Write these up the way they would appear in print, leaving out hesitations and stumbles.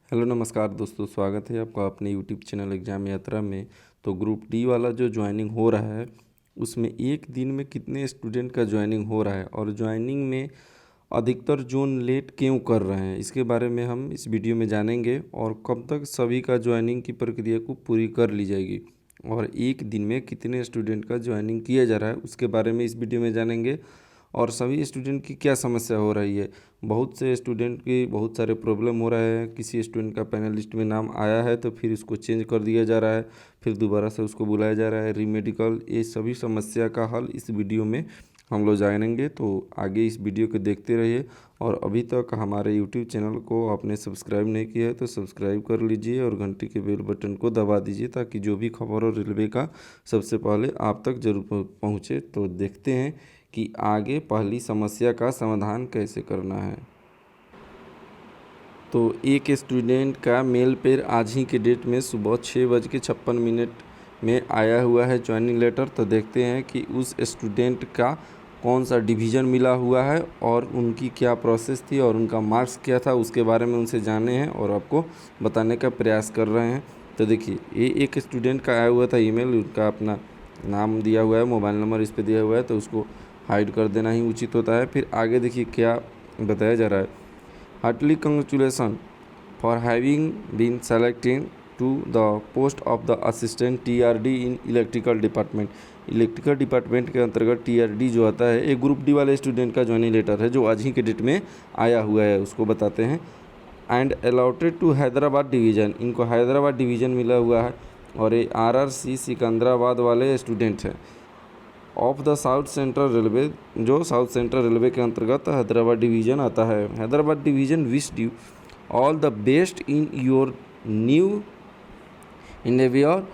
Hello नमस्कार दोस्तों, स्वागत है आपका अपने यूट्यूब चैनल एग्ज़ाम यात्रा में। तो ग्रुप डी वाला जो ज्वाइनिंग हो रहा है उसमें एक दिन में कितने स्टूडेंट का ज्वाइनिंग हो रहा है और ज्वाइनिंग में अधिकतर जोन लेट क्यों कर रहे हैं, इसके बारे में हम इस वीडियो में जानेंगे। और कब तक सभी का ज्वाइनिंग की प्रक्रिया को पूरी कर ली जाएगी और एक दिन में कितने स्टूडेंट का ज्वाइनिंग किया जा रहा है उसके बारे में इस वीडियो में जानेंगे। और सभी स्टूडेंट की क्या समस्या हो रही है, बहुत से स्टूडेंट की बहुत सारे प्रॉब्लम हो रहे हैं। किसी स्टूडेंट का पैनल लिस्ट में नाम आया है तो फिर उसको चेंज कर दिया जा रहा है, फिर दोबारा से उसको बुलाया जा रहा है रीमेडिकल। ये सभी समस्या का हल इस वीडियो में हम लोग जानेंगे। तो आगे इस वीडियो को देखते रहिए। और अभी तक हमारे यूट्यूब चैनल को आपने सब्सक्राइब नहीं किया है तो सब्सक्राइब कर लीजिए और घंटी के बेल बटन को दबा दीजिए ताकि जो भी खबर हो रेलवे का सबसे पहले आप तक जरूर पहुँचे। तो देखते हैं कि आगे पहली समस्या का समाधान कैसे करना है। तो एक स्टूडेंट का मेल पर आज ही के डेट में सुबह 6:56 में आया हुआ है ज्वाइनिंग लेटर। तो देखते हैं कि उस स्टूडेंट का कौन सा डिवीज़न मिला हुआ है और उनकी क्या प्रोसेस थी और उनका मार्क्स क्या था, उसके बारे में उनसे जाने हैं और आपको बताने का प्रयास कर रहे हैं। तो देखिए, ये एक स्टूडेंट का आया हुआ था ईमेल, उनका अपना नाम दिया हुआ है, मोबाइल नंबर इस पर दिया हुआ है, तो उसको हाइड कर देना ही उचित होता है। फिर आगे देखिए क्या बताया जा रहा है। Heartily congratulation for having been selected to the post of the assistant TRD in electrical department. Electrical department के अंतर्गत टीआरडी जो आता है, एक ग्रुप डी वाले स्टूडेंट का ज्वाइनिंग लेटर है जो आज ही के डेट में आया हुआ है, उसको बताते हैं। And allotted to Hyderabad division, इनको हैदराबाद डिवीज़न मिला हुआ है और ये आरआरसी सिकंदराबाद वाले स्टूडेंट हैं of the south central railway, जो साउथ सेंट्रल रेलवे के अंतर्गत हैदराबाद डिवीज़न आता है। Hyderabad division wish you all the best in your new endeavour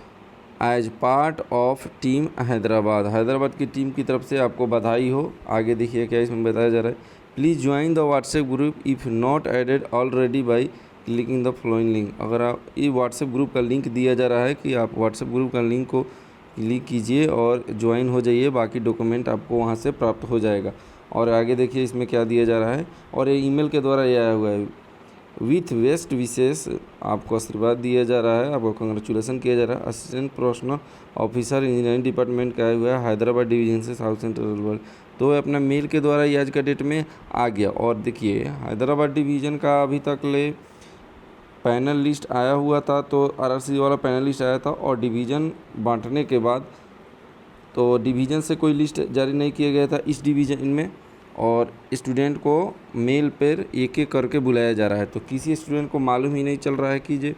as part of team Hyderabad. Hyderabad की टीम की तरफ से आपको बधाई हो। आगे देखिए क्या इसमें बताया जा रहा है। Please join the WhatsApp group if not added already by clicking the following link. अगर आप ये व्हाट्सएप ग्रुप का लिंक दिया जा रहा है कि आप व्हाट्सएप ग्रुप का लिंक को क्लिक कीजिए और ज्वाइन हो जाइए, बाकी डॉक्यूमेंट आपको वहाँ से प्राप्त हो जाएगा। और आगे देखिए इसमें क्या दिया जा रहा है और ये ईमेल के द्वारा ये आया हुआ है। विथ बेस्ट विशेष, आपको आशीर्वाद दिया जा रहा है, आपको कंग्रेचुलेसन किया जा रहा है। Assistant professional officer engineering department का आया हुआ है हैदराबाद डिवीज़न से साउथ सेंट्रल रेलवे। तो अपना मेल के द्वारा ये आज का डेट में आ गया। और देखिए हैदराबाद डिवीज़न का अभी तक ले पैनल लिस्ट आया हुआ था, तो आरआरसी वाला पैनल लिस्ट आया था और डिवीज़न बांटने के बाद तो डिवीज़न से कोई लिस्ट जारी नहीं किया गया था इस डिवीज़न में, और स्टूडेंट को मेल पर एक एक करके बुलाया जा रहा है। तो किसी स्टूडेंट को मालूम ही नहीं चल रहा है कि जे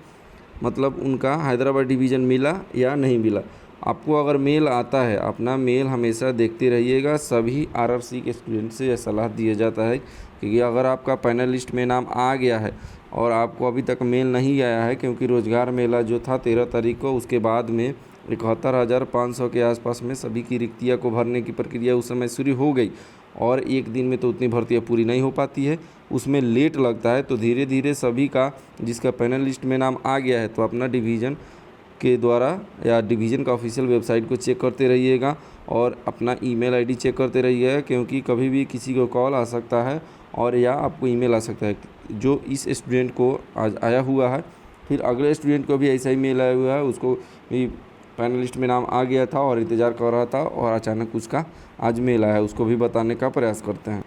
मतलब उनका हैदराबाद डिवीज़न मिला या नहीं मिला। आपको अगर मेल आता है, अपना मेल हमेशा देखते रहिएगा। सभी आरआरसी के स्टूडेंट से यह सलाह दिया जाता है क्योंकि अगर आपका पैनल लिस्ट में नाम आ गया है और आपको अभी तक मेल नहीं आया है, क्योंकि रोज़गार मेला जो था 13 तारीख को, उसके बाद में 71,500 के आसपास में सभी की रिक्तियाँ को भरने की प्रक्रिया उस समय शुरू हो गई और एक दिन में तो उतनी भर्तियाँ पूरी नहीं हो पाती है, उसमें लेट लगता है। तो धीरे धीरे सभी का जिसका पैनल लिस्ट में नाम आ गया है तो अपना डिवीज़न के द्वारा या डिवीज़न का ऑफिशियल वेबसाइट को चेक करते रहिएगा और अपना ईमेल आईडी चेक करते रहिएगा, क्योंकि कभी भी किसी को कॉल आ सकता है और या आपको ईमेल आ सकता है। जो इस स्टूडेंट को आज आया हुआ है, फिर अगले स्टूडेंट को भी ऐसा ही मेल आया हुआ है, उसको भी पैनल लिस्ट में नाम आ गया था और इंतज़ार कर रहा था और अचानक उसका आज मेल आया है, उसको भी बताने का प्रयास करते हैं।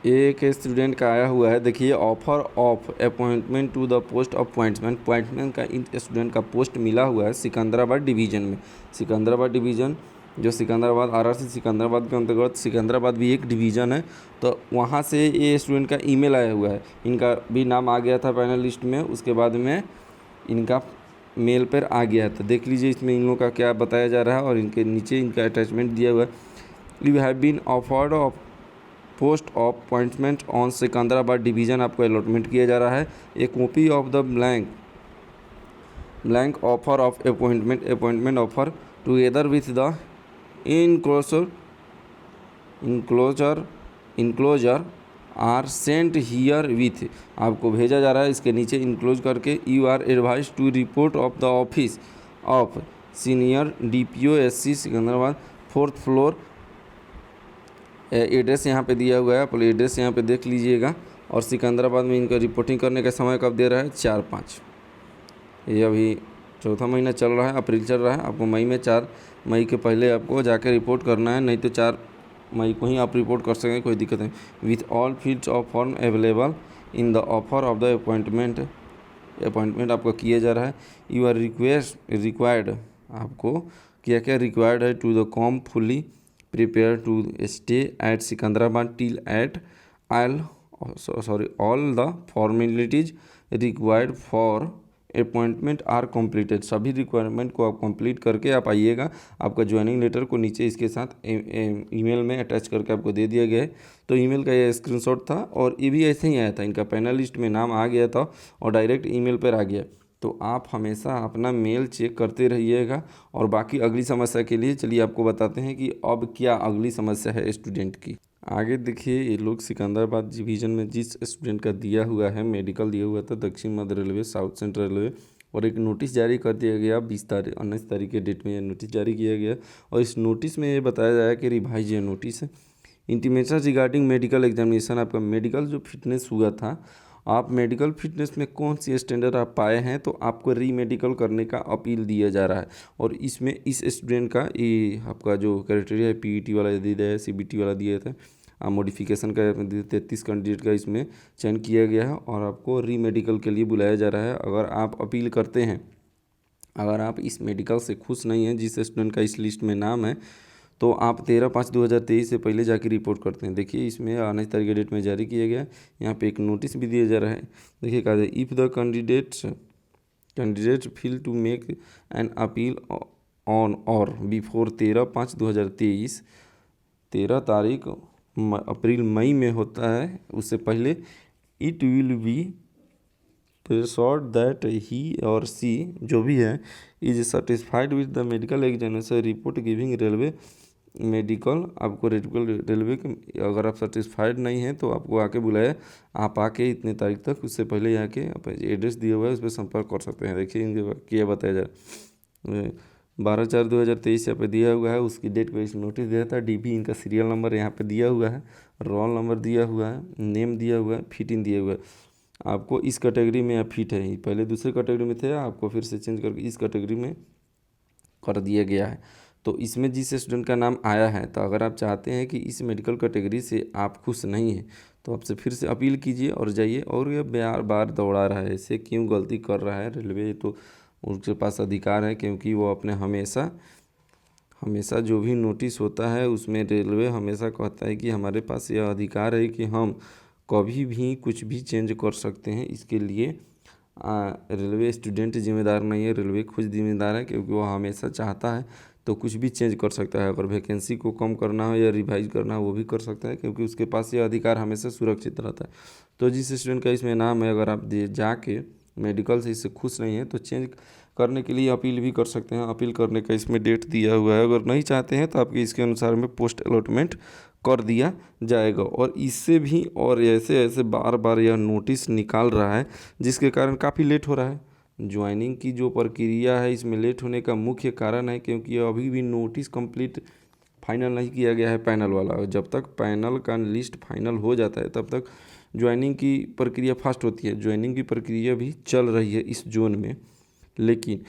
एक स्टूडेंट का आया हुआ है, देखिए, offer of appointment to the post of appointment का इन स्टूडेंट का पोस्ट मिला हुआ है सिकंदराबाद डिवीज़न में। सिकंदराबाद डिवीज़न जो सिकंदराबाद आरआरसी सिकंदराबाद के अंतर्गत सिकंदराबाद भी एक डिवीज़न है, तो वहाँ से ये स्टूडेंट का ईमेल आया हुआ है। इनका भी नाम आ गया था पैनल लिस्ट में, उसके बाद में इनका मेल पर आ गया। तो देख लीजिए इसमें इन लोगों का क्या बताया जा रहा है और इनके नीचे इनका अटैचमेंट दिया हुआ है। You have been offered of post of appointment on Secunderabad division, आपको अलॉटमेंट किया जा रहा है। A copy of the blank offer of appointment offer together with the enclosure are sent herewith, आपको भेजा जा रहा है। इसके नीचे इनक्लोज करके you are advise to report of the office of senior DPO SC Secunderabad 4th floor. Address यहाँ पे दिया हुआ है, आप एड्रेस यहाँ पे देख लीजिएगा और सिकंदराबाद में इनका रिपोर्टिंग करने का समय कब दे रहा है 4/5। ये अभी चौथा महीना चल रहा है, अप्रैल चल रहा है। आपको मई में 4 मई के पहले आपको जाके रिपोर्ट करना है, नहीं तो 4 मई को ही आप रिपोर्ट कर सकेंगे, कोई दिक्कत नहीं। With all fields of form available in the offer of the appointment आपको किया जा रहा है। यू आर रिक्वायर्ड, आपको क्या क्या रिक्वायर्ड है, to the come fully prepare to stay at Secunderabad till at all the formalities required for appointment are completed. सभी रिक्वायरमेंट को आप कंप्लीट करके आप आइएगा। आपका ज्वाइनिंग लेटर को नीचे इसके साथ ईमेल में अटैच करके आपको दे दिया गया है। तो ईमेल का ये स्क्रीनशॉट था और ये भी ऐसे ही आया था, इनका पैनलिस्ट में नाम आ गया था और डायरेक्ट ईमेल पर आ गया। तो आप हमेशा अपना मेल चेक करते रहिएगा। और बाकी अगली समस्या के लिए चलिए आपको बताते हैं कि अब क्या अगली समस्या है स्टूडेंट की। आगे देखिए, ये लोग सिकंदराबाद डिवीज़न में जिस स्टूडेंट का दिया हुआ है, मेडिकल दिया हुआ था दक्षिण मध्य रेलवे, साउथ सेंट्रल रेलवे, और एक नोटिस जारी कर दिया गया 19 तारीख के डेट में ये नोटिस जारी किया गया। और इस नोटिस में ये बताया जाए कि रिवाइज ये नोटिस है इंटीमेशन रिगार्डिंग मेडिकल एग्जामिनेशन। आपका मेडिकल जो फिटनेस हुआ था, आप मेडिकल फिटनेस में कौन सी स्टैंडर्ड आप पाए हैं, तो आपको री मेडिकल करने का अपील दिया जा रहा है। और इसमें इस स्टूडेंट का ये आपका जो क्राइटेरिया है, पीईटी वाला दिया है, सीबीटी वाला दिए थे, मॉडिफिकेशन का 33 कैंडिडेट का इसमें चयन किया गया है और आपको री मेडिकल के लिए बुलाया जा रहा है। अगर आप अपील करते हैं, अगर आप इस मेडिकल से खुश नहीं हैं जिस स्टूडेंट का इस लिस्ट में नाम है, तो आप 13/5/2023 से पहले जाके रिपोर्ट करते हैं। देखिए इसमें 19 तारीख के डेट में जारी किया गया है। यहाँ पे एक नोटिस भी दिया जा रहा है। देखिए कहा जाए, if the candidate feel to make an appeal on or before 13/5/2023, 13 तारीख अप्रैल मई में होता है, उससे पहले it will be assured that he or she जो भी है is satisfied with the medical examination report giving railway medical. आपको रेलवे के अगर आप सेटिस्फाइड नहीं हैं तो आपको आके बुलाया, आप आके इतने तारीख तक, उससे पहले आके आप एड्रेस दिया हुआ है उस पर संपर्क कर सकते हैं। देखिए इनके क्या बताया जाए, 12/4/2023 यहाँ पे दिया हुआ है, उसकी डेट पे इस नोटिस दिया था। डीबी इनका सीरियल नंबर यहाँ पे दिया हुआ है, रोल नंबर दिया हुआ है, नेम दिया हुआ है, फिट इन दिया हुआ है। आपको इस कैटेगरी में आप फिट है, पहले दूसरे कैटेगरी में थे, आपको फिर से चेंज करके इस कैटेगरी में कर दिया गया है। तो इसमें जिस स्टूडेंट का नाम आया है, तो अगर आप चाहते हैं कि इस मेडिकल कैटेगरी से आप खुश नहीं हैं, तो आपसे फिर से अपील कीजिए और जाइए। और ये बार बार दौड़ा रहा है, ऐसे क्यों गलती कर रहा है रेलवे, तो उनके पास अधिकार है, क्योंकि वो अपने हमेशा जो भी नोटिस होता है उसमें रेलवे हमेशा कहता है कि हमारे पास यह अधिकार है कि हम कभी भी कुछ भी चेंज कर सकते हैं। इसके लिए रेलवे स्टूडेंट जिम्मेदार नहीं है, रेलवे खुद जिम्मेदार है, क्योंकि वो हमेशा चाहता है तो कुछ भी चेंज कर सकता है। अगर वैकेंसी को कम करना हो या रिवाइज करना हो वो भी कर सकता है, क्योंकि उसके पास ये अधिकार हमेशा सुरक्षित रहता है। तो जिस स्टूडेंट का इसमें नाम है, अगर आप जाके मेडिकल से इससे खुश नहीं है तो चेंज करने के लिए अपील भी कर सकते हैं। अपील करने का इसमें डेट दिया हुआ है। अगर नहीं चाहते हैं तो आपके इसके अनुसार में पोस्ट अलॉटमेंट कर दिया जाएगा। और इससे भी और ऐसे ऐसे बार बार यह नोटिस निकाल रहा है, जिसके कारण काफ़ी लेट हो रहा है। ज्वाइनिंग की जो प्रक्रिया है इसमें लेट होने का मुख्य कारण है क्योंकि अभी भी नोटिस कंप्लीट फाइनल नहीं किया गया है पैनल वाला। जब तक पैनल का लिस्ट फाइनल हो जाता है तब तक ज्वाइनिंग की प्रक्रिया फास्ट होती है। ज्वाइनिंग की प्रक्रिया भी चल रही है इस जोन में, लेकिन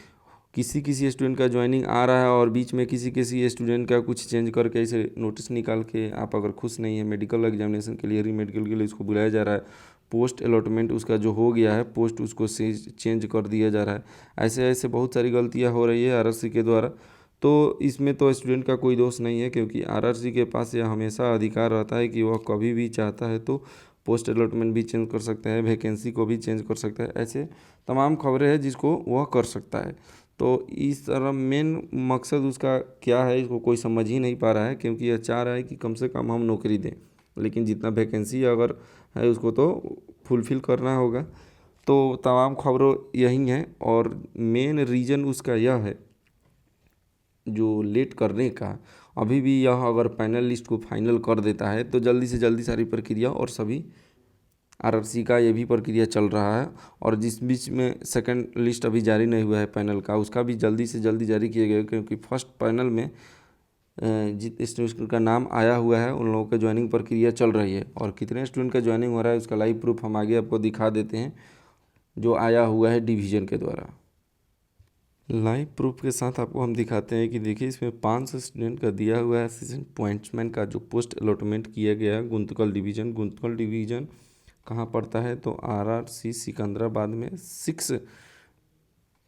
किसी स्टूडेंट का ज्वाइनिंग आ रहा है और बीच में किसी स्टूडेंट का कुछ चेंज करके ऐसे नोटिस निकाल के, आप अगर खुश नहीं है मेडिकल एग्जामिनेशन के लिए, री मेडिकल के लिए इसको बुलाया जा रहा है, पोस्ट अलॉटमेंट उसका जो हो गया है पोस्ट उसको चेंज कर दिया जा रहा है। ऐसे ऐसे बहुत सारी गलतियां हो रही है आरआरसी के द्वारा। तो इसमें तो स्टूडेंट का कोई दोष नहीं है, क्योंकि आरआरसी के पास यह हमेशा अधिकार रहता है कि वह कभी भी चाहता है तो पोस्ट अलॉटमेंट भी चेंज कर सकता है, वैकेंसी को भी चेंज कर सकता है। ऐसे तमाम खबरें हैं जिसको वह कर सकता है। तो इस तरह मेन मकसद उसका क्या है इसको कोई समझ ही नहीं पा रहा है, क्योंकि यह चाह रहा है कि कम से कम हम नौकरी दें, लेकिन जितना वैकेंसी अगर है उसको तो फुलफ़िल करना होगा। तो तमाम खबरों यही हैं और मेन रीज़न उसका यह है जो लेट करने का। अभी भी यह अगर पैनल लिस्ट को फाइनल कर देता है तो जल्दी से जल्दी सारी प्रक्रिया, और सभी आरआरसी का ये भी प्रक्रिया चल रहा है, और जिस बीच में सेकंड लिस्ट अभी जारी नहीं हुआ है पैनल का, उसका भी जल्दी से जल्दी जारी किया गया, क्योंकि फर्स्ट पैनल में जितने स्टूडेंट का नाम आया हुआ है उन लोगों का ज्वाइनिंग प्रक्रिया चल रही है, और कितने स्टूडेंट का ज्वाइनिंग हो रहा है उसका लाइव प्रूफ हम आगे आपको दिखा देते हैं जो आया हुआ है डिवीज़न के द्वारा। लाइव प्रूफ के साथ आपको हम दिखाते हैं कि देखिए इसमें 500 स्टूडेंट का दिया हुआ है असिस्टेंट पॉइंट्समैन का जो पोस्ट अलॉटमेंट किया गया है गुंतकल डिवीज़न। गुंतकल डिवीज़न कहाँ पड़ता है तो RRC सिकंदराबाद में 6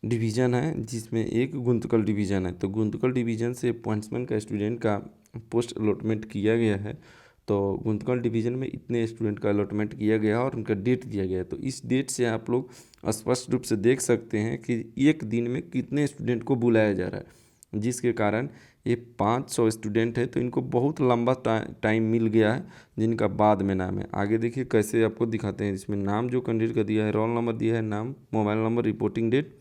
डिवीज़न है जिसमें एक गुंतकल डिवीज़न है। तो गुंतकल डिवीज़न से पॉइंट्समैन का स्टूडेंट का पोस्ट अलॉटमेंट किया गया है। तो गुंतकल डिवीज़न में इतने स्टूडेंट का अलॉटमेंट किया गया और उनका डेट दिया गया है। तो इस डेट से आप लोग स्पष्ट रूप से देख सकते हैं कि एक दिन में कितने स्टूडेंट को बुलाया जा रहा है, जिसके कारण ये 500 स्टूडेंट है। तो इनको बहुत लंबा टाइम मिल गया है जिनका बाद में नाम है। आगे देखिए कैसे आपको दिखाते हैं। इसमें नाम जो कैंडिडेट का दिया है, रोल नंबर दिया है, नाम, मोबाइल नंबर, रिपोर्टिंग डेट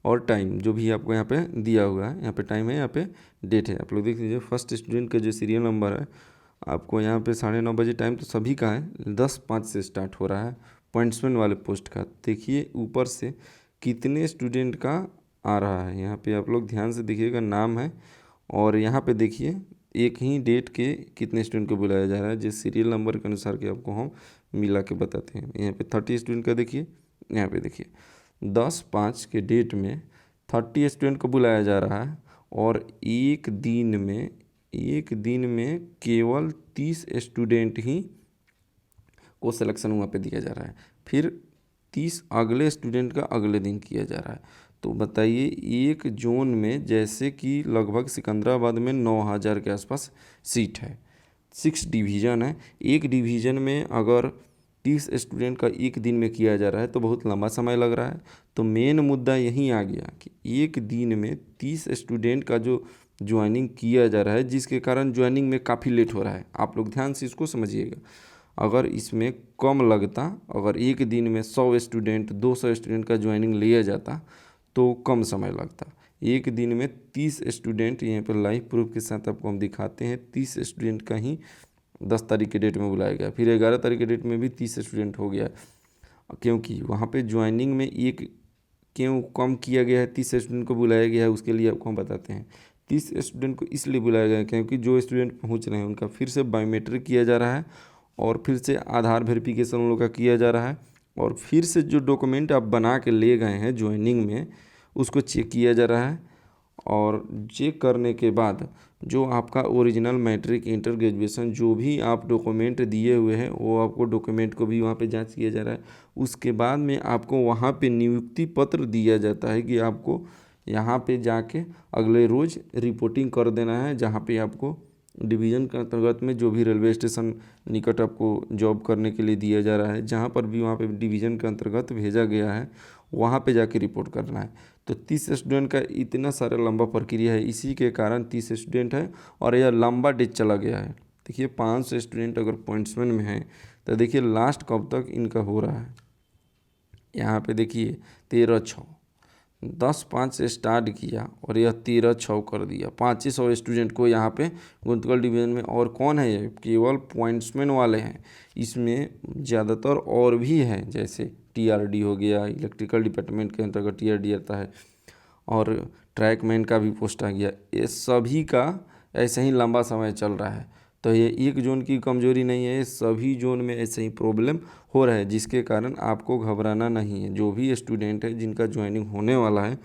और टाइम जो भी आपको यहाँ पे दिया हुआ है। यहाँ पे टाइम है, यहाँ पे डेट है। आप लोग देख लीजिए फर्स्ट स्टूडेंट का जो सीरियल नंबर है आपको यहाँ पे 9:30 बजे टाइम तो सभी का है, 10:05 से स्टार्ट हो रहा है पॉइंट्समैन वाले पोस्ट का। देखिए ऊपर से कितने स्टूडेंट का आ रहा है, यहाँ पे आप लोग ध्यान से देखिएगा, नाम है और यहाँ पे देखिए एक ही डेट के कितने स्टूडेंट को बुलाया जा रहा है जिस सीरियल नंबर के अनुसार के आपको हम मिला के बताते हैं। यहाँ पे 30 स्टूडेंट का देखिए, यहाँ पे देखिए 10/5 के डेट में 30 स्टूडेंट को बुलाया जा रहा है और एक दिन में केवल 30 स्टूडेंट ही को सिलेक्शन वहाँ पे दिया जा रहा है। फिर 30 अगले स्टूडेंट का अगले दिन किया जा रहा है। तो बताइए एक जोन में जैसे कि लगभग सिकंदराबाद में 9,000 के आसपास सीट है, 6 डिवीज़न है। एक डिवीज़न में अगर 30 स्टूडेंट का एक दिन में किया जा रहा है तो बहुत लंबा समय लग रहा है। तो मेन मुद्दा यहीं आ गया कि एक दिन में 30 स्टूडेंट का जो ज्वाइनिंग किया जा रहा है जिसके कारण ज्वाइनिंग में काफ़ी लेट हो रहा है। आप लोग ध्यान से इसको समझिएगा। अगर इसमें कम लगता, अगर एक दिन में 100 स्टूडेंट 200 स्टूडेंट का ज्वाइनिंग लिया जाता तो कम समय लगता। एक दिन में 30 स्टूडेंट, यहाँ पर लाइव प्रूफ के साथ आपको हम दिखाते हैं, 30 स्टूडेंट का ही 10 तारीख के डेट में बुलाया गया। फिर 11 तारीख के डेट में भी 30 स्टूडेंट हो गया, क्योंकि वहाँ पे ज्वाइनिंग में एक क्यों कम किया गया है, 30 स्टूडेंट को बुलाया गया है। उसके लिए आपको हम बताते हैं 30 स्टूडेंट को इसलिए बुलाया गया है क्योंकि जो स्टूडेंट पहुँच रहे हैं उनका फिर से बायोमेट्रिक किया जा रहा है और फिर से आधार वेरिफिकेशन उन लोग का किया जा रहा है और फिर से जो डॉक्यूमेंट आप बना के ले गए हैं ज्वाइनिंग में उसको चेक किया जा रहा है। और चेक करने के बाद जो आपका ओरिजिनल मैट्रिक, इंटर, ग्रेजुएशन जो भी आप डॉक्यूमेंट दिए हुए हैं वो आपको डॉक्यूमेंट को भी वहाँ पे जांच किया जा रहा है। उसके बाद में आपको वहाँ पे नियुक्ति पत्र दिया जाता है कि आपको यहाँ पे जाके अगले रोज़ रिपोर्टिंग कर देना है, जहाँ पे आपको डिवीज़न के अंतर्गत में जो भी रेलवे स्टेशन निकट आपको जॉब करने के लिए दिया जा रहा है, जहाँ पर भी वहाँ पे डिवीज़न के अंतर्गत भेजा गया है वहाँ पे जाके रिपोर्ट करना है। तो 30 स्टूडेंट का इतना सारा लंबा प्रक्रिया है, इसी के कारण 30 स्टूडेंट है और यह लंबा डेट चला गया है। देखिए 500 स्टूडेंट अगर पॉइंट्समैन में है तो देखिए लास्ट कब तक इनका हो रहा है। यहाँ पे देखिए 13/6, 10/5 से स्टार्ट किया और यह 13/6 कर दिया। 500 स्टूडेंट को यहाँ पे गुंतकल डिवीज़न में। और कौन है ये? केवल पॉइंट्समैन वाले हैं। इसमें ज़्यादातर और भी हैं, जैसे TRD हो गया, इलेक्ट्रिकल डिपार्टमेंट के अंतर्गत TRD आता है और ट्रैकमैन का भी पोस्ट आ गया। ये सभी का ऐसे ही लंबा समय चल रहा है। तो ये एक जोन की कमजोरी नहीं है, सभी जोन में ऐसे ही प्रॉब्लम हो रहा है, जिसके कारण आपको घबराना नहीं है। जो भी स्टूडेंट है जिनका ज्वाइनिंग होने वाला है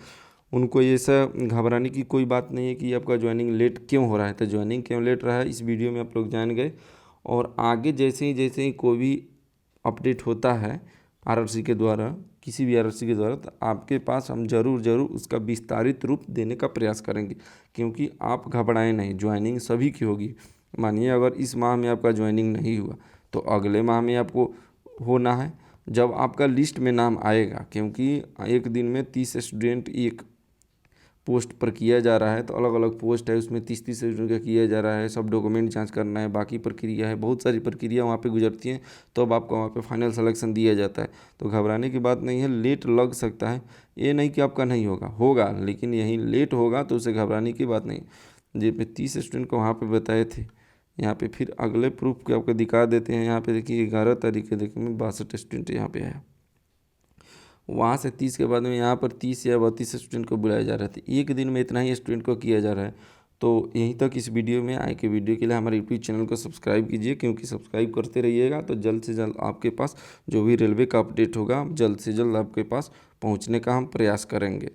उनको ये सब घबराने की कोई बात नहीं है कि आपका ज्वाइनिंग लेट क्यों हो रहा है। तो ज्वाइनिंग क्यों लेट रहा है इस वीडियो में आप लोग जान गए। और आगे जैसे ही कोई भी अपडेट होता है RRC के द्वारा, किसी भी RRC के द्वारा, तो आपके पास हम ज़रूर उसका विस्तारित रूप देने का प्रयास करेंगे। क्योंकि आप घबराएं नहीं, ज्वाइनिंग सभी की होगी। मानिए अगर इस माह में आपका ज्वाइनिंग नहीं हुआ तो अगले माह में आपको होना है, जब आपका लिस्ट में नाम आएगा। क्योंकि एक दिन में 30 स्टूडेंट एक पोस्ट पर किया जा रहा है, तो अलग अलग पोस्ट है उसमें 30 स्टूडेंट का किया जा रहा है। सब डॉक्यूमेंट जांच करना है, बाकी प्रक्रिया है, बहुत सारी प्रक्रिया वहाँ पे गुजरती हैं, तो अब आपको वहाँ पे फाइनल सिलेक्शन दिया जाता है। तो घबराने की बात नहीं है, लेट लग सकता है, ये नहीं कि आपका नहीं होगा, लेकिन यहीं लेट होगा तो उसे घबराने की बात नहीं। जी मैं 30 स्टूडेंट को वहाँ पर बताए थे। यहाँ पे फिर अगले प्रूफ के आपको दिखा देते हैं। यहाँ पे देखिए 11 तारीख के देखिए 62 स्टूडेंट यहाँ पे है। वहाँ से 30 के बाद में यहाँ पर 30 या 32 स्टूडेंट को बुलाया जा रहा था। एक दिन में इतना ही स्टूडेंट को किया जा रहा है। तो यहीं तक इस वीडियो में। आगे के वीडियो के लिए हमारे यूट्यूब चैनल को सब्सक्राइब कीजिए, क्योंकि सब्सक्राइब करते रहिएगा तो जल्द से जल्द आपके पास जो भी रेलवे का अपडेट होगा जल्द से जल्द आपके पास पहुंचने का हम प्रयास करेंगे।